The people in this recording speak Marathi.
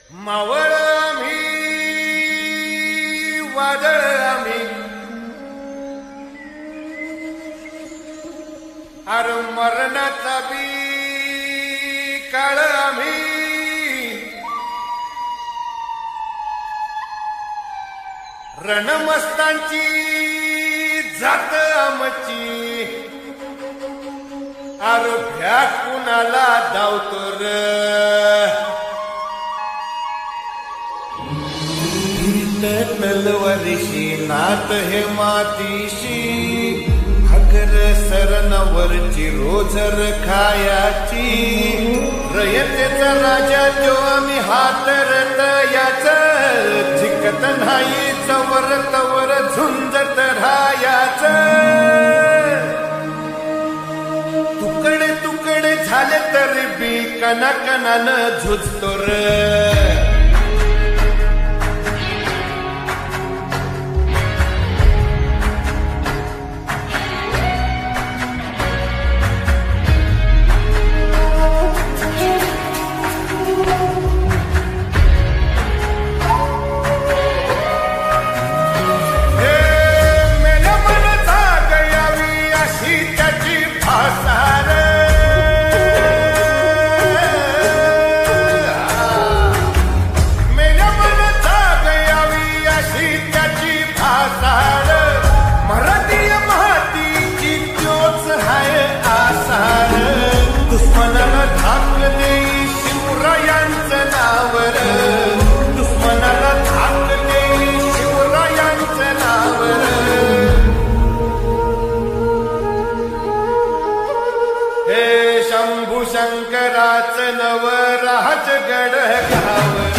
मावळ आम्ही वादळ आम्ही अर मरणाचा बी काळ आम्ही रणमस्तांची जात आमची अर भ्या कुणाला धावतो र तलवारीशी नात हे मातीशी भाकर सरणावरची रोजर खायाची रयतेचा राजा जो आम्ही हातरत याच झिकत नाही चवर तवर झुंजत राहायाच तुकडे तुकडे झाले तरी बी कणाकणानं झुजतो र दुश्मनाला धाक देई शिवरायांचं नावर दुश्मनाला धाक देई शिवरायांचं नावर हे शंभू शंकराचं नव राजगड घावर